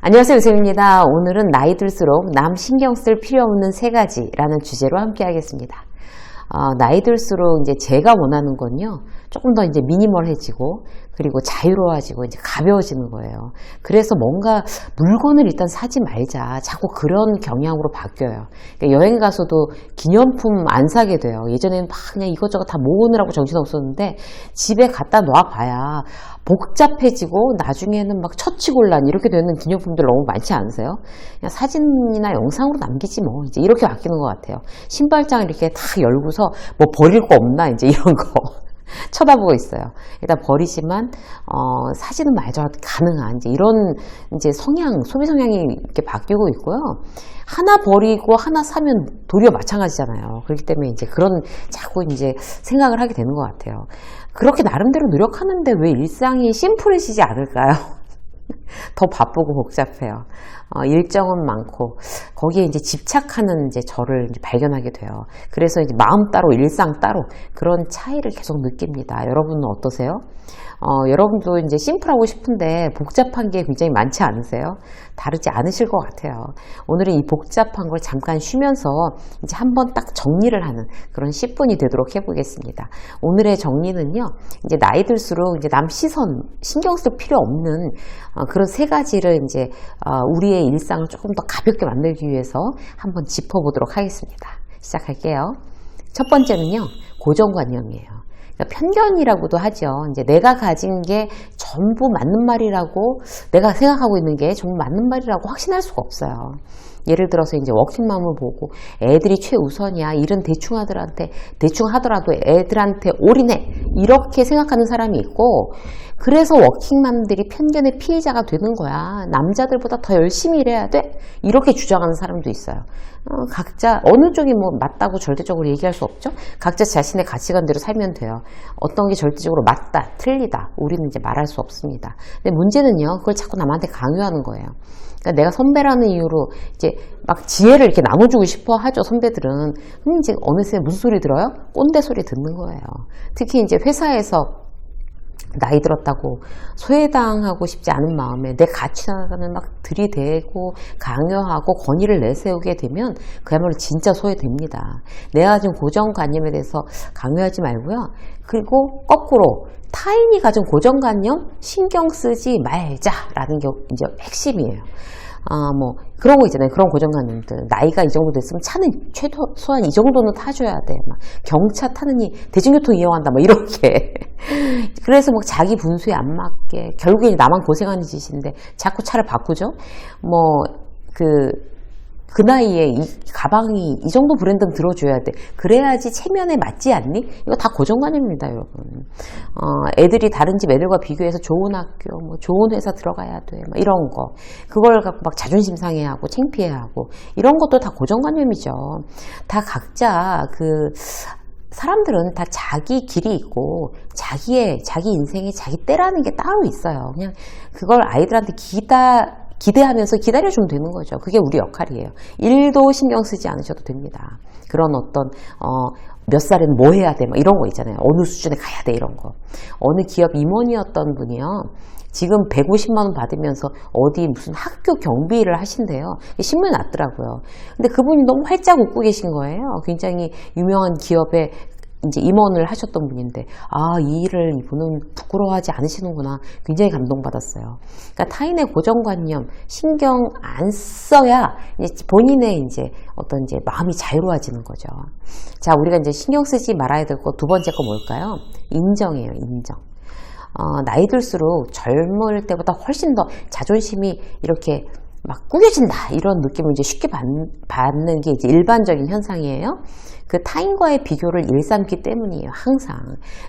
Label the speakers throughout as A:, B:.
A: 안녕하세요, 유쌤입니다. 오늘은 나이 들수록 남 신경 쓸 필요 없는 세 가지라는 주제로 함께 하겠습니다. 나이 들수록 이제 제가 원하는 건요, 조금 더 이제 미니멀해지고, 그리고 자유로워지고, 이제 가벼워지는 거예요. 그래서 뭔가 물건을 일단 사지 말자. 자꾸 그런 경향으로 바뀌어요. 그러니까 여행 가서도 기념품 안 사게 돼요. 예전에는 막 그냥 이것저것 다 모으느라고 정신없었는데, 집에 갖다 놔봐야 복잡해지고, 나중에는 막 처치곤란 이렇게 되는 기념품들 너무 많지 않으세요? 그냥 사진이나 영상으로 남기지 뭐, 이제 이렇게 바뀌는 것 같아요. 신발장을 이렇게 다 열고서 뭐 버릴 거 없나, 이제 이런 거. 쳐다보고 있어요. 일단 버리지만 사지는 말자 가능한 이제 이런 이제 성향, 소비 성향이 이렇게 바뀌고 있고요. 하나 버리고 하나 사면 도리어 마찬가지잖아요. 그렇기 때문에 이제 그런 자꾸 이제 생각을 하게 되는 것 같아요. 그렇게 나름대로 노력하는데 왜 일상이 심플해지지 않을까요? 더 바쁘고 복잡해요. 일정은 많고 거기에 이제 집착하는 이제 저를 이제 발견하게 돼요. 그래서 이제 마음 따로 일상 따로 그런 차이를 계속 느낍니다. 여러분은 어떠세요? 여러분도 이제 심플하고 싶은데 복잡한 게 굉장히 많지 않으세요? 다르지 않으실 것 같아요. 오늘은 이 복잡한 걸 잠깐 쉬면서 이제 한번 딱 정리를 하는 그런 10분이 되도록 해보겠습니다. 오늘의 정리는요, 이제 나이 들수록 이제 남 시선, 신경 쓸 필요 없는 그런 세 가지를 이제 우리의 일상을 조금 더 가볍게 만들기 위해서 한번 짚어보도록 하겠습니다. 시작할게요. 첫 번째는요, 고정관념이에요. 그러니까 편견이라고도 하죠. 이제 내가 가진 게 전부 맞는 말이라고, 내가 생각하고 있는 게 전부 맞는 말이라고 확신할 수가 없어요. 예를 들어서 이제 워킹맘을 보고 애들이 최우선이야. 일은 대충 하더라도 애들한테 올인해. 이렇게 생각하는 사람이 있고, 그래서 워킹맘들이 편견의 피해자가 되는 거야. 남자들보다 더 열심히 일해야 돼. 이렇게 주장하는 사람도 있어요. 각자 어느 쪽이 뭐 맞다고 절대적으로 얘기할 수 없죠. 각자 자신의 가치관대로 살면 돼요. 어떤 게 절대적으로 맞다, 틀리다, 우리는 이제 말할 수 없습니다. 근데 문제는요, 그걸 자꾸 남한테 강요하는 거예요. 그러니까 내가 선배라는 이유로 이제 막 지혜를 이렇게 나눠주고 싶어 하죠, 선배들은. 그럼 이제 어느새 무슨 소리 들어요? 꼰대 소리 듣는 거예요. 특히 이제 회사에서 나이 들었다고 소외당하고 싶지 않은 마음에 내 가치관을 막 들이대고 강요하고 권위를 내세우게 되면 그야말로 진짜 소외됩니다. 내가 가진 고정관념에 대해서 강요하지 말고요. 그리고 거꾸로 타인이 가진 고정관념 신경 쓰지 말자라는 게 이제 핵심이에요. 뭐 그런 거 있잖아요. 그런 고정관념들. 나이가 이 정도 됐으면 차는 최소한 이 정도는 타줘야 돼. 막 경차 타느니 대중교통 이용한다. 막 이렇게. 그래서 뭐 자기 분수에 안 맞게 결국에 나만 고생하는 짓인데 자꾸 차를 바꾸죠. 뭐 그 나이에 이 가방이 이 정도 브랜드는 들어줘야 돼. 그래야지 체면에 맞지 않니? 이거 다 고정관념입니다, 여러분. 애들이 다른 집 애들과 비교해서 좋은 학교, 뭐 좋은 회사 들어가야 돼. 막 이런 거. 그걸 갖고 막 자존심 상해하고 창피해하고 이런 것도 다 고정관념이죠. 다 각자 사람들은 다 자기 길이 있고 자기 인생에 자기 때라는 게 따로 있어요. 그냥 그걸 아이들한테 기대하면서 기다려주면 되는 거죠. 그게 우리 역할이에요. 일도 신경 쓰지 않으셔도 됩니다. 그런 어떤 몇 살에는 뭐 해야 돼 막 이런 거 있잖아요. 어느 수준에 가야 돼 이런 거. 어느 기업 임원이었던 분이요, 지금 150만 원 받으면서 어디 무슨 학교 경비를 하신대요. 신문에 났더라고요. 근데 그분이 너무 활짝 웃고 계신 거예요. 굉장히 유명한 기업의 이제 임원을 하셨던 분인데, 이 일을 이분은 부끄러워하지 않으시는구나. 굉장히 감동받았어요. 그러니까 타인의 고정관념 신경 안 써야 이제 본인의 이제 어떤 이제 마음이 자유로워지는 거죠. 자, 우리가 이제 신경 쓰지 말아야 될 거 두 번째 거 뭘까요? 인정이에요, 인정. 나이 들수록 젊을 때보다 훨씬 더 자존심이 이렇게 막 구겨진다 이런 느낌을 이제 쉽게 받는 게 이제 일반적인 현상이에요. 그 타인과의 비교를 일삼기 때문이에요, 항상.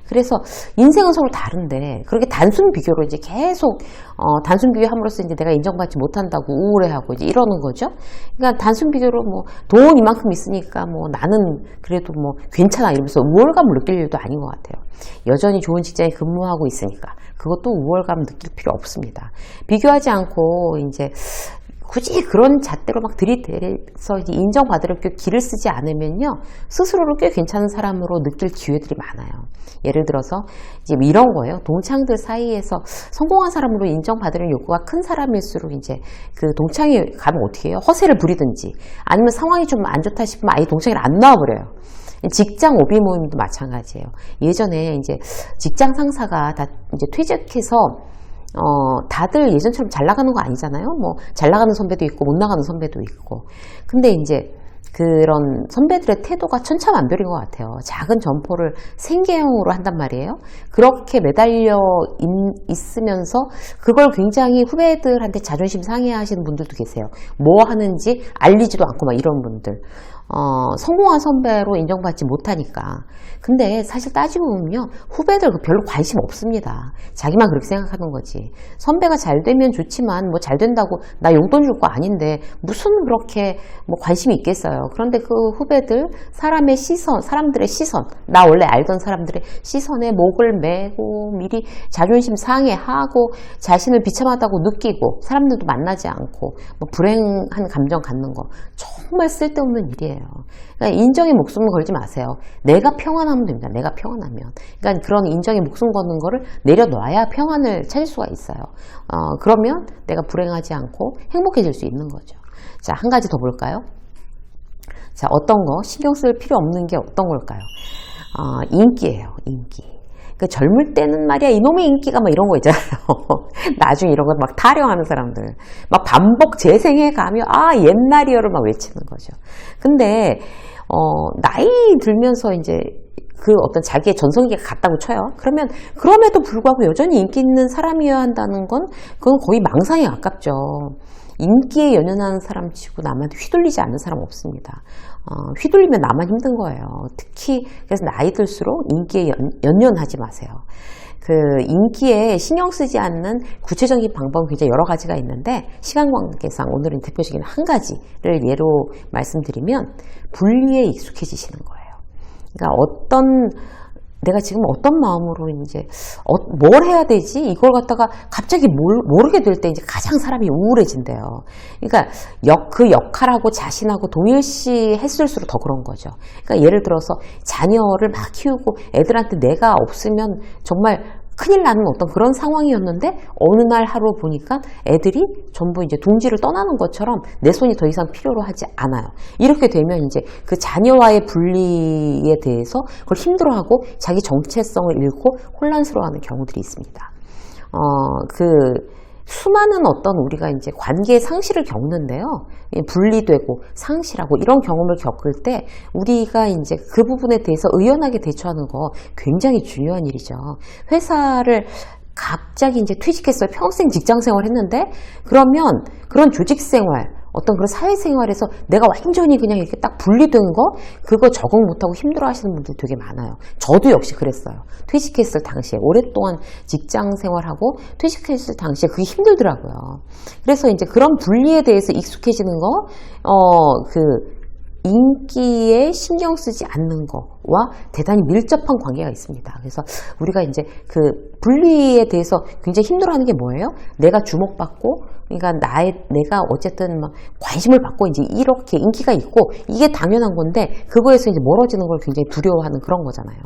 A: 그래서 인생은 서로 다른데 그렇게 단순 비교로 이제 계속 단순 비교함으로써 이제 내가 인정받지 못한다고 우울해하고 이제 이러는 거죠. 그러니까 단순 비교로 뭐 돈 이만큼 있으니까 뭐 나는 그래도 뭐 괜찮아 이러면서 우월감을 느낄 일도 아닌 것 같아요. 여전히 좋은 직장에 근무하고 있으니까 그것도 우월감 느낄 필요 없습니다. 비교하지 않고 이제 굳이 그런 잣대로 막 들이대서 인정받으려 길을 쓰지 않으면요, 스스로를 꽤 괜찮은 사람으로 느낄 기회들이 많아요. 예를 들어서 이제 이런 거예요. 동창들 사이에서 성공한 사람으로 인정받으려는 욕구가 큰 사람일수록 이제 그 동창회 가면 어떻게 해요? 허세를 부리든지 아니면 상황이 좀 안 좋다 싶으면 아예 동창회를 안 나와버려요. 직장 오비 모임도 마찬가지예요. 예전에 이제 직장 상사가 다 이제 퇴직해서 다들 예전처럼 잘 나가는 거 아니잖아요. 뭐 잘 나가는 선배도 있고 못 나가는 선배도 있고. 근데 이제 그런 선배들의 태도가 천차만별인 것 같아요. 작은 점포를 생계형으로 한단 말이에요. 그렇게 매달려 있으면서 그걸 굉장히 후배들한테 자존심 상해하시는 분들도 계세요. 뭐 하는지 알리지도 않고 막 이런 분들. 성공한 선배로 인정받지 못하니까. 근데 사실 따지고 보면요, 후배들 별로 관심 없습니다. 자기만 그렇게 생각하는 거지. 선배가 잘 되면 좋지만 뭐 잘 된다고 나 용돈 줄 거 아닌데 무슨 그렇게 뭐 관심이 있겠어요. 그런데 그 후배들 사람들의 시선, 나 원래 알던 사람들의 시선에 목을 매고 미리 자존심 상해하고 자신을 비참하다고 느끼고 사람들도 만나지 않고 뭐 불행한 감정 갖는 거 정말 쓸데없는 일이에요. 그러니까 인정에 목숨을 걸지 마세요. 내가 평안하면 됩니다. 내가 평안하면. 그러니까 그런 인정에 목숨 거는 거를 내려놔야 평안을 찾을 수가 있어요. 그러면 내가 불행하지 않고 행복해질 수 있는 거죠. 자, 한 가지 더 볼까요? 자, 어떤 거 신경 쓸 필요 없는 게 어떤 걸까요? 인기예요. 인기. 그 젊을 때는 말이야 이놈의 인기가 막 이런 거 있잖아요. 나중에 이런 거 막 타령하는 사람들 막 반복 재생해 가며 옛날이여를 막 외치는 거죠. 근데 나이 들면서 이제 그 어떤 자기의 전성기가 갔다고 쳐요. 그러면 그럼에도 불구하고 여전히 인기 있는 사람이어야 한다는 건 그건 거의 망상에 가깝죠. 인기에 연연하는 사람 치고 남한테 휘둘리지 않는 사람 없습니다. 휘둘리면 나만 힘든 거예요. 특히 그래서 나이 들수록 인기에 연연하지 마세요. 그 인기에 신경 쓰지 않는 구체적인 방법은 굉장히 여러 가지가 있는데 시간 관계상 오늘은 대표적인 한 가지를 예로 말씀드리면 분리에 익숙해지시는 거예요. 그러니까 내가 지금 어떤 마음으로 이제 뭘 해야 되지? 이걸 갖다가 갑자기 모르게 될 때 이제 가장 사람이 우울해진대요. 그러니까 그 역할하고 자신하고 동일시 했을수록 더 그런 거죠. 그러니까 예를 들어서 자녀를 막 키우고 애들한테 내가 없으면 정말 큰일 나는 어떤 그런 상황이었는데 어느 날 하루 보니까 애들이 전부 이제 둥지를 떠나는 것처럼 내 손이 더 이상 필요로 하지 않아요. 이렇게 되면 이제 그 자녀와의 분리에 대해서 그걸 힘들어하고 자기 정체성을 잃고 혼란스러워하는 경우들이 있습니다. 수많은 어떤 우리가 이제 관계의 상실을 겪는데요. 분리되고 상실하고 이런 경험을 겪을 때 우리가 이제 그 부분에 대해서 의연하게 대처하는 거 굉장히 중요한 일이죠. 회사를 갑자기 이제 퇴직했어요. 평생 직장 생활 했는데 그러면 그런 조직 생활 어떤 그런 사회생활에서 내가 완전히 그냥 이렇게 딱 분리된 거 그거 적응 못하고 힘들어 하시는 분들 되게 많아요. 저도 역시 그랬어요. 퇴직했을 당시에 오랫동안 직장 생활하고 퇴직했을 당시에 그게 힘들더라고요. 그래서 이제 그런 분리에 대해서 익숙해지는 거 인기에 신경 쓰지 않는 거와 대단히 밀접한 관계가 있습니다. 그래서 우리가 이제 그 분리에 대해서 굉장히 힘들어하는 게 뭐예요? 내가 주목받고, 그러니까 내가 어쨌든 막 관심을 받고 이제 이렇게 인기가 있고 이게 당연한 건데 그거에서 이제 멀어지는 걸 굉장히 두려워하는 그런 거잖아요.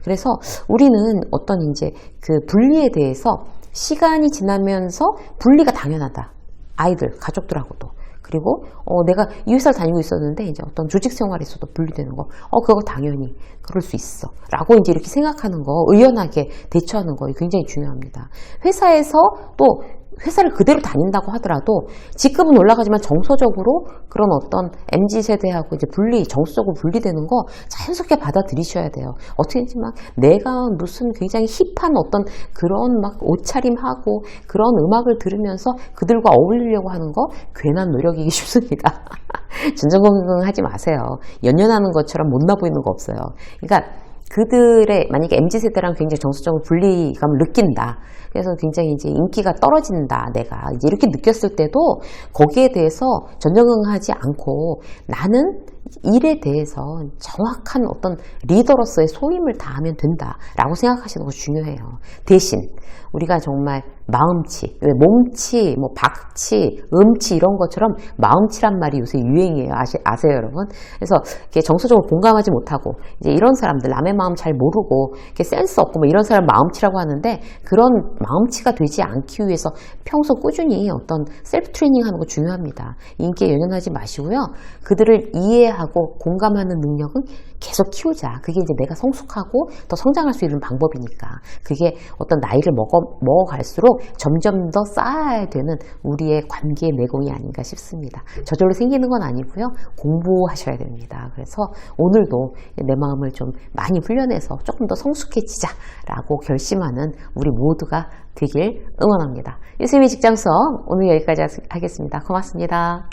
A: 그래서 우리는 어떤 이제 그 분리에 대해서 시간이 지나면서 분리가 당연하다. 아이들, 가족들하고도. 그리고 내가 이 회사를 다니고 있었는데 이제 어떤 조직 생활에서도 분리되는 거, 그거 당연히 그럴 수 있어 라고 이제 이렇게 생각하는 거, 의연하게 대처하는 거 굉장히 중요합니다. 회사에서 또 회사를 그대로 다닌다고 하더라도 직급은 올라가지만 정서적으로 그런 어떤 MZ세대하고 이제 정서적으로 분리되는 거 자연스럽게 받아들이셔야 돼요. 어떻게 했지만 내가 무슨 굉장히 힙한 어떤 그런 막 옷차림하고 그런 음악을 들으면서 그들과 어울리려고 하는 거 괜한 노력이기 쉽습니다. 전전긍긍하지 마세요. 연연하는 것처럼 못나 보이는 거 없어요. 그러니까 그들의 만약에 MZ세대랑 굉장히 정서적으로 분리감을 느낀다. 그래서 굉장히 이제 인기가 떨어진다. 내가 이제 이렇게 느꼈을 때도 거기에 대해서 전전긍긍하지 않고 나는 일에 대해서 정확한 어떤 리더로서의 소임을 다하면 된다라고 생각하시는 거 중요해요. 대신 우리가 정말 마음치, 왜 몸치, 뭐 박치, 음치 이런 것처럼 마음치란 말이 요새 유행이에요. 아세요, 여러분? 그래서 이렇게 정서적으로 공감하지 못하고 이제 이런 사람들 남의 마음 잘 모르고 이렇게 센스 없고 뭐 이런 사람 마음치라고 하는데 그런 마음치가 되지 않기 위해서 평소 꾸준히 어떤 셀프 트레이닝 하는 거 중요합니다. 인기에 연연하지 마시고요. 그들을 이해하고 공감하는 능력은 계속 키우자. 그게 이제 내가 성숙하고 더 성장할 수 있는 방법이니까. 그게 어떤 나이를 먹어갈수록 점점 더 쌓아야 되는 우리의 관계의 내공이 아닌가 싶습니다. 저절로 생기는 건 아니고요. 공부하셔야 됩니다. 그래서 오늘도 내 마음을 좀 많이 훈련해서 조금 더 성숙해지자라고 결심하는 우리 모두가 되길 응원합니다. 유쌤의 직장성 오늘 여기까지 하겠습니다. 고맙습니다.